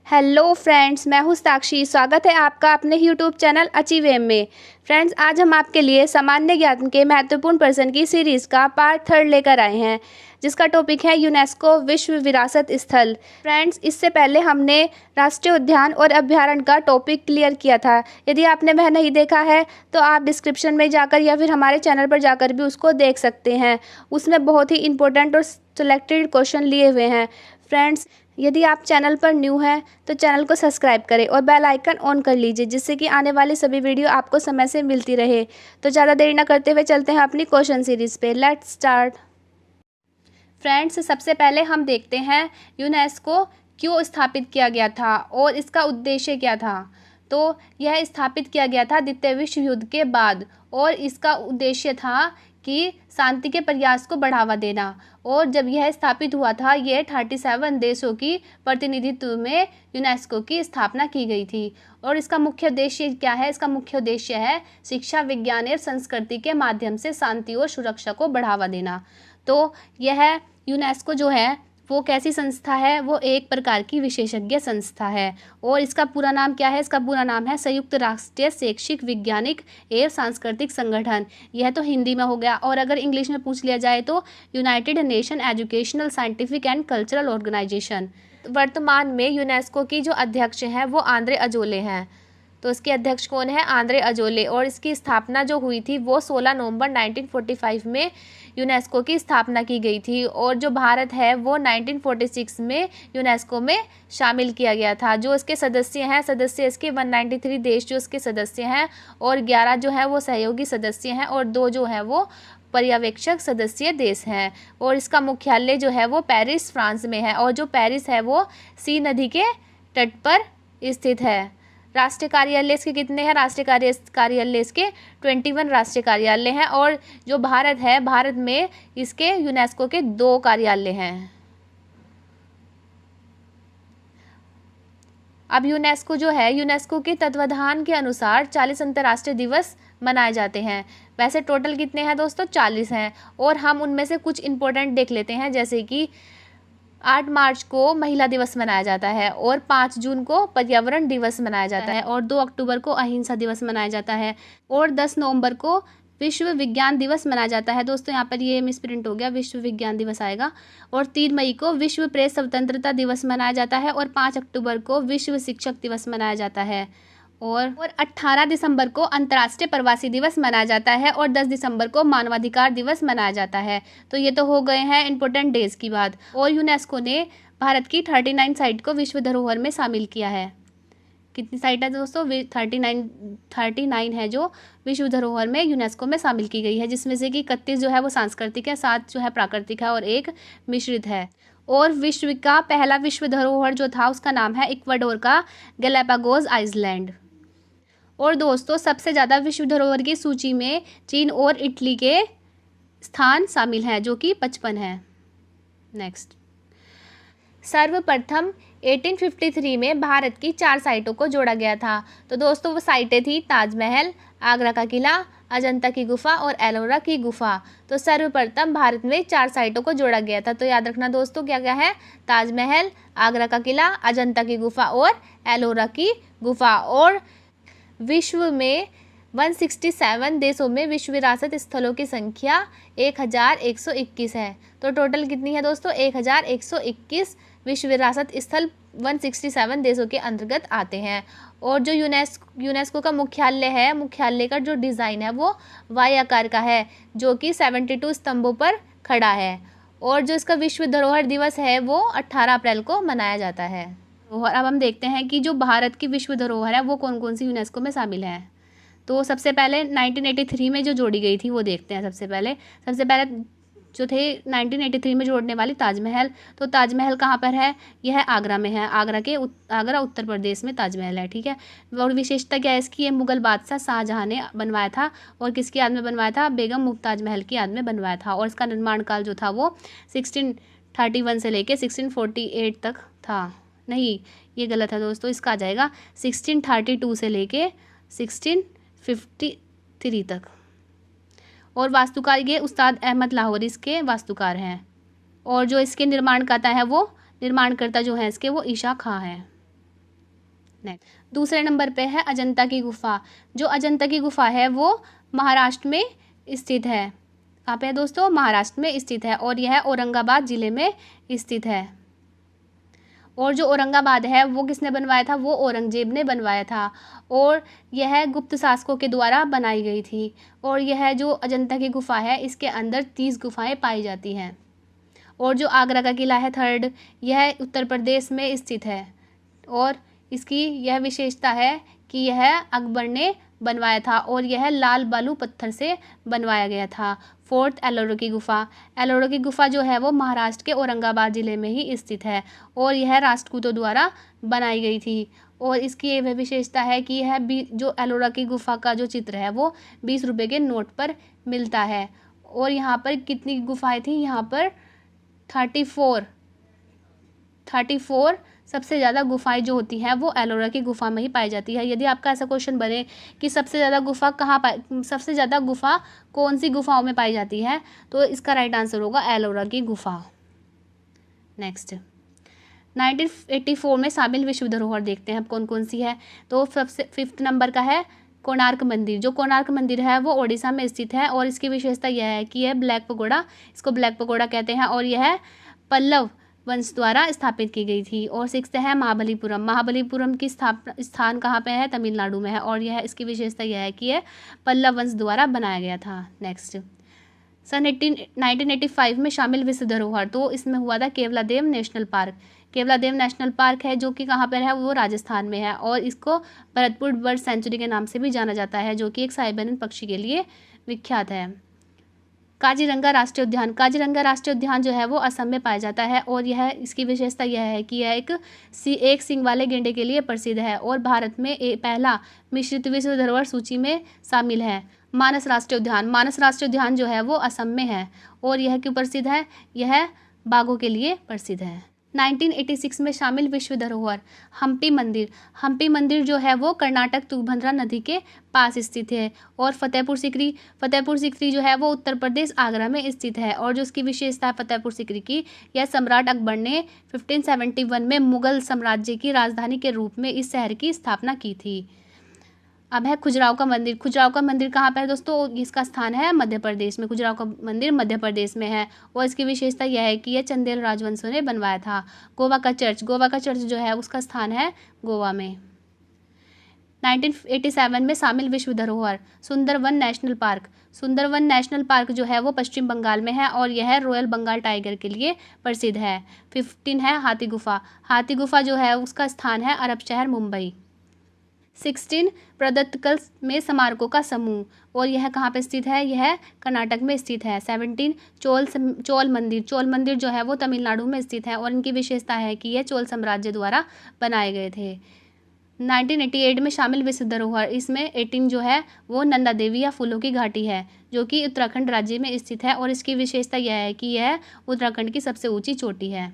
Hello friends, मैं हूँ साक्षी। स्वागत है आपका अपने यूट्यूब चैनल अचीवेम में। फ्रेंड्स, आज हम आपके लिए सामान्य ज्ञान के महत्वपूर्ण प्रश्न की सीरीज़ का पार्ट 3 लेकर आए हैं, जिसका टॉपिक है यूनेस्को विश्व विरासत स्थल। फ्रेंड्स, इससे पहले हमने राष्ट्रीय उद्यान और अभयारण्य का टॉपिक क्लियर किया था। यदि आपने वह नहीं देखा है तो आप डिस्क्रिप्शन में जाकर या फिर हमारे चैनल पर जाकर भी उसको देख सकते हैं। उसमें बहुत ही इंपॉर्टेंट और सिलेक्टेड क्वेश्चन लिए हुए हैं। फ्रेंड्स, यदि आप चैनल पर न्यू हैं तो चैनल को सब्सक्राइब करें और बेल आइकन ऑन कर लीजिए, जिससे कि आने वाली सभी वीडियो आपको समय से मिलती रहे। तो ज़्यादा देरी न करते हुए चलते हैं अपनी क्वेश्चन सीरीज़ पे। Let's start. फ्रेंड्स, सबसे पहले हम देखते हैं यूनेस्को क्यों स्थापित किया गया था और इसका उद्देश्य क्या था। तो यह स्थापित किया गया था द्वितीय विश्व युद्ध के बाद, और इसका उद्देश्य था कि शांति के प्रयास को बढ़ावा देना। और जब यह स्थापित हुआ था, यह 37 देशों की प्रतिनिधित्व में यूनेस्को की स्थापना की गई थी। और इसका मुख्य उद्देश्य क्या है? इसका मुख्य उद्देश्य है शिक्षा, विज्ञान और संस्कृति के माध्यम से शांति और सुरक्षा को बढ़ावा देना। तो यह यूनेस्को जो है वो कैसी संस्था है? वो एक प्रकार की विशेषज्ञ संस्था है। और इसका पूरा नाम क्या है? इसका पूरा नाम है संयुक्त राष्ट्रीय शैक्षिक, वैज्ञानिक एवं सांस्कृतिक संगठन। यह तो हिंदी में हो गया, और अगर इंग्लिश में पूछ लिया जाए तो United Nation Educational, Scientific and Cultural Organization. वर्तमान में यूनेस्को की जो अध्यक्ष हैं वो आंद्रे अजोले हैं। तो इसके अध्यक्ष कौन है? Andre Azoulay. और इसकी स्थापना जो हुई थी वो 16 नवंबर 1945 में यूनेस्को की स्थापना की गई थी। और जो भारत है वो 1946 में यूनेस्को में शामिल किया गया था। जो इसके सदस्य इसके 193 देश जो इसके सदस्य हैं, और 11 जो है वो सहयोगी सदस्य हैं, और 2 जो है वो पर्यवेक्षक सदस्य देश हैं। और इसका मुख्यालय जो है वो पेरिस, फ्रांस में है। और जो पेरिस है वो सी नदी के तट पर स्थित है। राष्ट्रीय कार्यालय इसके कितने हैं? राष्ट्रीय कार्यालय इसके 21 राष्ट्रीय कार्यालय हैं। और जो भारत है, भारत में इसके यूनेस्को के 2 कार्यालय हैं। अब यूनेस्को जो है, यूनेस्को के तत्वाधान के अनुसार 40 अंतर्राष्ट्रीय दिवस मनाए जाते हैं। वैसे टोटल कितने हैं दोस्तों? 40 हैं। और हम उनमें से कुछ इंपॉर्टेंट देख लेते हैं, जैसे कि 8 मार्च को महिला दिवस मनाया जाता है, और 5 जून को पर्यावरण दिवस मनाया जाता है, और 2 अक्टूबर को अहिंसा दिवस मनाया जाता है, और 10 नवंबर को विश्व विज्ञान दिवस मनाया जाता है। दोस्तों यहाँ पर ये मिसप्रिंट हो गया, विश्व विज्ञान दिवस आएगा। और 3 मई को विश्व प्रेस स्वतंत्रता दिवस मनाया जाता है, और 5 अक्टूबर को विश्व शिक्षक दिवस मनाया जाता है, और 18 दिसंबर को अंतर्राष्ट्रीय प्रवासी दिवस मनाया जाता है, और 10 दिसंबर को मानवाधिकार दिवस मनाया जाता है। तो ये तो हो गए हैं इंपॉर्टेंट डेज की बात। और यूनेस्को ने भारत की 39 साइट को विश्व धरोहर में शामिल किया है। कितनी साइट है दोस्तों? 39 है जो विश्व धरोहर में यूनेस्को में शामिल की गई है, जिसमें से कि 31 जो है वो सांस्कृतिक है, 7 जो है प्राकृतिक है, और 1 मिश्रित है। और विश्व का पहला विश्व धरोहर जो था उसका नाम है इक्वाडोर का गैलापागोस आइसलैंड। और दोस्तों, सबसे ज़्यादा विश्व धरोहर की सूची में चीन और इटली के स्थान शामिल हैं, जो कि 55 है। नेक्स्ट, सर्वप्रथम 1853 में भारत की 4 साइटों को जोड़ा गया था। तो दोस्तों वो साइटें थी ताजमहल, आगरा का किला, अजंता की गुफा और एलोरा की गुफा। तो सर्वप्रथम भारत में 4 साइटों को जोड़ा गया था। तो याद रखना दोस्तों, क्या क्या है? ताजमहल, आगरा का किला, अजंता की गुफा और एलोरा की गुफा। और विश्व में 167 देशों में विश्व विरासत स्थलों की संख्या 1121 है। तो टोटल कितनी है दोस्तों? 1121 विश्व विरासत स्थल 167 देशों के अंतर्गत आते हैं। और जो यूनेस्को का मुख्यालय है, मुख्यालय का जो डिज़ाइन है वो वाई आकार का है, जो कि 72 स्तंभों पर खड़ा है। और जो इसका विश्व धरोहर दिवस है वो 18 अप्रैल को मनाया जाता है। और अब हम देखते हैं कि जो भारत की विश्व धरोहर है वो कौन कौन सी यूनेस्को में शामिल है। तो सबसे पहले 1983 में जो जोड़ी गई थी वो देखते हैं। सबसे पहले जो थे 1983 में जोड़ने वाली ताजमहल। तो ताजमहल कहाँ पर है? यह आगरा में है। आगरा उत्तर प्रदेश में ताजमहल है, ठीक है। और विशेषता क्या है इसकी? ये मुगल बादशाह शाहजहाँ ने बनवाया था। और किसकी याद में बनवाया था? बेगम मुमताज महल की याद में बनवाया था। और इसका निर्माण काल जो था वो 1631 से लेके 1648 तक था। नहीं, ये गलत है दोस्तों, इसका आ जाएगा 1632 से लेके 1653 तक। और वास्तुकार ये उस्ताद अहमद लाहौरी इसके वास्तुकार हैं। और जो इसके निर्माणकर्ता जो हैं इसके वो ईशा खां हैं। नेक्स्ट दूसरे नंबर पे है अजंता की गुफा। जो अजंता की गुफा है वो महाराष्ट्र में स्थित है। कहाँ पे है दोस्तों? महाराष्ट्र में स्थित है और यह औरंगाबाद ज़िले में स्थित है। और जो औरंगाबाद है वो किसने बनवाया था? वो औरंगजेब ने बनवाया था और यह गुप्त शासकों के द्वारा बनाई गई थी। और यह जो अजंता की गुफा है इसके अंदर 30 गुफाएं पाई जाती हैं। और जो आगरा का किला है थर्ड, यह उत्तर प्रदेश में स्थित है और इसकी यह विशेषता है कि यह अकबर ने बनवाया था और यह लाल बालू पत्थर से बनवाया गया था। फोर्थ एलोरा की गुफा। एलोरा की गुफा जो है वो महाराष्ट्र के औरंगाबाद ज़िले में ही स्थित है और यह राष्ट्रकूटों द्वारा बनाई गई थी। और इसकी यह विशेषता है कि यह जो एलोरा की गुफा का जो चित्र है वो 20 रुपये के नोट पर मिलता है। और यहाँ पर कितनी गुफाएं थी? यहाँ पर 34 सबसे ज़्यादा गुफाएं जो होती हैं वो एलोरा की गुफा में ही पाई जाती है। यदि आपका ऐसा क्वेश्चन बने कि सबसे ज़्यादा गुफा कौन सी गुफाओं में पाई जाती है, तो इसका राइट आंसर होगा एलोरा की गुफा। नेक्स्ट 1984 में शामिल विश्व धरोहर देखते हैं अब कौन कौन सी है। तो सबसे 5th नंबर का है कोणार्क मंदिर। जो कोणार्क मंदिर है वो ओडिशा में स्थित है और इसकी विशेषता यह है कि यह ब्लैक पगोड़ा, इसको ब्लैक पगोड़ा कहते हैं और यह पल्लव वंश द्वारा स्थापित की गई थी। और 6th है महाबलीपुरम। महाबलीपुरम की स्थान कहाँ पे है? तमिलनाडु में है और यह इसकी विशेषता यह है कि यह पल्लव वंश द्वारा बनाया गया था। नेक्स्ट सन 1985 में शामिल विश्व धरोहर, तो इसमें हुआ था Keoladeo national park. Keoladeo national park है जो कि कहाँ पर है? वो राजस्थान में है और इसको भरतपुर बर्ड सेंचुरी के नाम से भी जाना जाता है जो कि एक साइबेरियन पक्षी के लिए विख्यात है। काजीरंगा राष्ट्रीय उद्यान। काजीरंगा राष्ट्रीय उद्यान जो है वो असम में पाया जाता है और यह इसकी विशेषता यह है कि यह एक सींग वाले गेंडे के लिए प्रसिद्ध है और भारत में पहला मिश्रित विश्व धरोहर सूची में शामिल है। मानस राष्ट्रीय उद्यान। मानस राष्ट्रीय उद्यान जो है वो असम में है और यह क्यों प्रसिद्ध है? यह बाघों के लिए प्रसिद्ध है। 1986 में शामिल विश्व धरोहर हम्पी मंदिर। हम्पी मंदिर जो है वो कर्नाटक तुंगभद्रा नदी के पास स्थित है। और फतेहपुर सिकरी जो है वो उत्तर प्रदेश आगरा में स्थित है और जो उसकी विशेषता है फतेहपुर सिकरी की, यह सम्राट अकबर ने 1571 में मुगल साम्राज्य की राजधानी के रूप में इस शहर की स्थापना की थी। अब है खजुराहो का मंदिर। खजुराहो का मंदिर कहाँ पर है दोस्तों? इसका स्थान है मध्य प्रदेश में। खजुराहो का मंदिर मध्य प्रदेश में है और इसकी विशेषता यह है कि यह चंदेल राजवंशों ने बनवाया था। गोवा का चर्च जो है उसका स्थान है गोवा में। 1987 में शामिल विश्व धरोहर Sundarban national park. Sundarban national park जो है वो पश्चिम बंगाल में है और यह रॉयल बंगाल टाइगर के लिए प्रसिद्ध है। 15 है हाथी गुफा। हाथी गुफा जो है उसका स्थान है अरब शहर मुंबई। 16 प्रदत्तकल में स्मारकों का समूह और यह कहाँ पे स्थित है? यह कर्नाटक में स्थित है। 17 चोल मंदिर। चोल मंदिर जो है वो तमिलनाडु में स्थित है और इनकी विशेषता है कि यह चोल साम्राज्य द्वारा बनाए गए थे। 1988 में शामिल विश्व धरोहर, इसमें 18 जो है वो नंदा देवी या फूलों की घाटी है जो कि उत्तराखंड राज्य में स्थित है और इसकी विशेषता यह है कि यह उत्तराखंड की सबसे ऊँची चोटी है।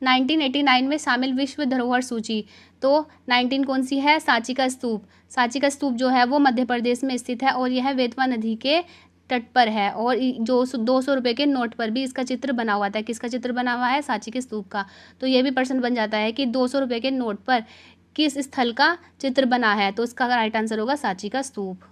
1989 में शामिल विश्व धरोहर सूची, तो 19 कौन सी है? सांची का स्तूप। सांची का स्तूप जो है वो मध्य प्रदेश में स्थित है और यह वेतवा नदी के तट पर है और जो 200 रुपये के नोट पर भी इसका चित्र बना हुआ था। किसका चित्र बना हुआ है? सांची के स्तूप का। तो यह भी प्रश्न बन जाता है कि 200 रुपये के नोट पर किस स्थल का चित्र बना है, तो इसका राइट आंसर होगा सांची का स्तूप।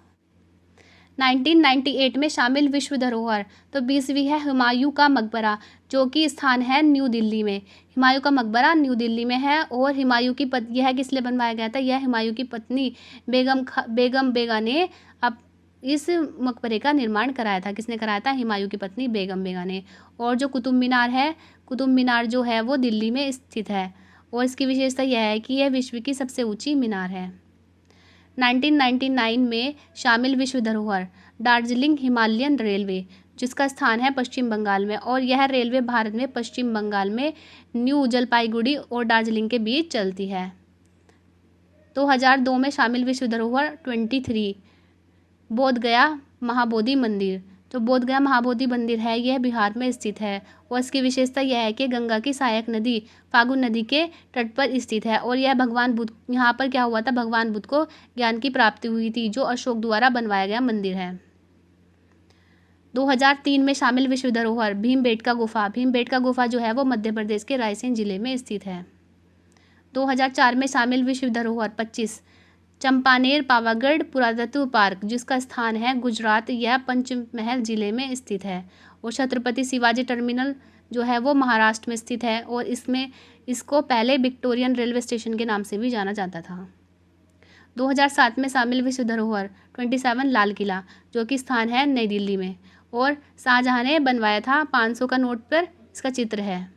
1998 में शामिल विश्व धरोहर, तो 20वीं है हुमायूं का मकबरा जो कि स्थान है न्यू दिल्ली में। हुमायूं का मकबरा न्यू दिल्ली में है और हुमायूं की यह किस लिए बनवाया गया था? यह हुमायूं की पत्नी बेगम बेगा ने अब इस मकबरे का निर्माण कराया था। किसने कराया था? हुमायूं की पत्नी बेगम बेगा ने। और जो कुतुब मीनार है, कुतुब मीनार जो है वो दिल्ली में स्थित है और इसकी विशेषता यह है कि यह विश्व की सबसे ऊँची मीनार है। 1999 में शामिल विश्व धरोहर दार्जिलिंग हिमालयन रेलवे जिसका स्थान है पश्चिम बंगाल में और यह रेलवे भारत में पश्चिम बंगाल में न्यू जलपाईगुड़ी और दार्जिलिंग के बीच चलती है। 2002 में शामिल विश्व धरोहर 23 बोध गया महाबोधि मंदिर। जो बोध गया महाबोधि मंदिर है यह बिहार में स्थित है और इसकी विशेषता यह है कि गंगा की सहायक नदी फागु नदी के तट पर स्थित है और यह भगवान बुद्ध, यहाँ पर क्या हुआ था? भगवान बुद्ध को ज्ञान की प्राप्ति हुई थी, जो अशोक द्वारा बनवाया गया मंदिर है। 2003 में शामिल विश्व धरोहर भीमबेटका गुफा। भीमबेटका गुफा जो है वो मध्य प्रदेश के रायसेन जिले में स्थित है। 2004 में शामिल विश्व धरोहर 25 चंपानेर पावागढ़ पुरातत्व पार्क, जिसका स्थान है गुजरात, यह पंचमहल जिले में स्थित है। और छत्रपति शिवाजी टर्मिनल जो है वो महाराष्ट्र में स्थित है और इसको पहले विक्टोरियन रेलवे स्टेशन के नाम से भी जाना जाता था। 2007 में शामिल विश्व धरोहर 27 लाल किला, जो कि स्थान है नई दिल्ली में और शाहजहां ने बनवाया था। 500 का नोट पर इसका चित्र है।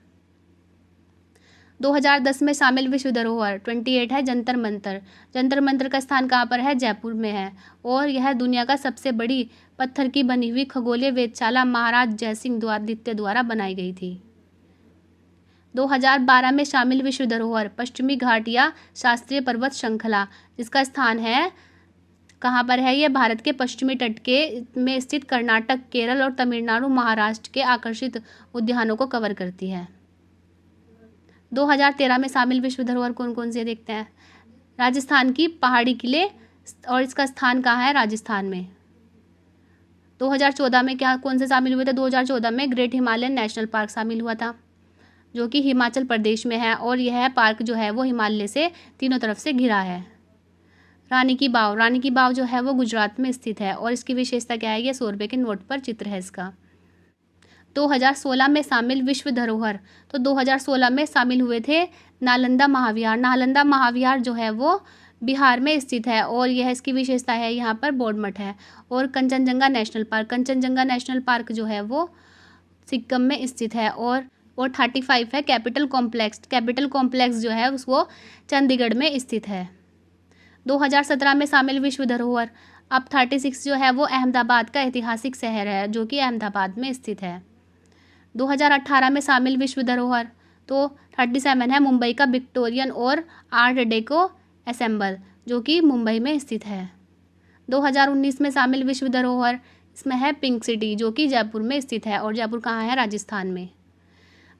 2010 में शामिल विश्व धरोहर 28 है जंतर मंतर। जंतर मंतर का स्थान कहाँ पर है? जयपुर में है और यह दुनिया का सबसे बड़ी पत्थर की बनी हुई खगोलीय वेधशाला महाराज जयसिंह द्वितीय द्वारा बनाई गई थी। 2012 में शामिल विश्व धरोहर पश्चिमी घाट या शास्त्रीय पर्वत श्रृंखला, जिसका स्थान है कहाँ पर है? यह भारत के पश्चिमी तट के में स्थित कर्नाटक, केरल और तमिलनाडु, महाराष्ट्र के आकर्षित उद्यानों को कवर करती है। 2013 में शामिल विश्व धरोहर कौन कौन से देखते हैं? राजस्थान की पहाड़ी किले और इसका स्थान कहाँ है? राजस्थान में। 2014 में कौन से शामिल हुए थे? 2014 में ग्रेट हिमालयन नेशनल पार्क शामिल हुआ था, जो कि हिमाचल प्रदेश में है और यह पार्क जो है वो हिमालय से तीनों तरफ से घिरा है। रानी की बाव जो है वो गुजरात में स्थित है और इसकी विशेषता क्या है? ये 100 रुपये के नोट पर चित्र है इसका। 2016 में शामिल विश्व धरोहर, तो 2016 में शामिल हुए थे नालंदा महाविहार। नालंदा महाविहार जो है वो बिहार में स्थित है और यह इसकी विशेषता है यहाँ पर बोध मठ है। और कंचनजंगा नेशनल पार्क जो है वो सिक्किम में स्थित है और 35 है कैपिटल कॉम्प्लेक्स जो है वो चंडीगढ़ में स्थित है। 2017 में शामिल विश्व धरोहर अब 36 जो है वो अहमदाबाद का ऐतिहासिक शहर है, जो कि अहमदाबाद में स्थित है। 2018 में शामिल विश्व धरोहर तो 37 है मुंबई का विक्टोरियन और आर्ट डेको एसेंबल, जो कि मुंबई में स्थित है। 2019 में शामिल विश्व धरोहर इसमें है पिंक सिटी, जो कि जयपुर में स्थित है और जयपुर कहाँ है? राजस्थान में।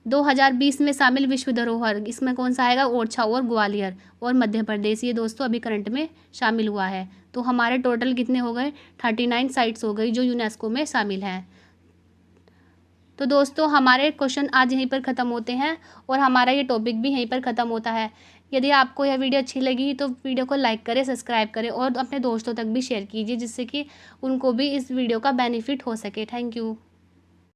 2020 में शामिल विश्व धरोहर इसमें कौन सा आएगा? ओरछा और ग्वालियर और मध्य प्रदेश। ये दोस्तों अभी करंट में शामिल हुआ है। तो हमारे टोटल कितने हो गए? 39 साइट्स हो गई जो यूनेस्को में शामिल हैं। तो दोस्तों हमारे क्वेश्चन आज यहीं पर ख़त्म होते हैं और हमारा ये टॉपिक भी यहीं पर ख़त्म होता है। यदि आपको यह वीडियो अच्छी लगी तो वीडियो को लाइक करें, सब्सक्राइब करें और अपने दोस्तों तक भी शेयर कीजिए, जिससे कि उनको भी इस वीडियो का बेनिफिट हो सके। Thank you.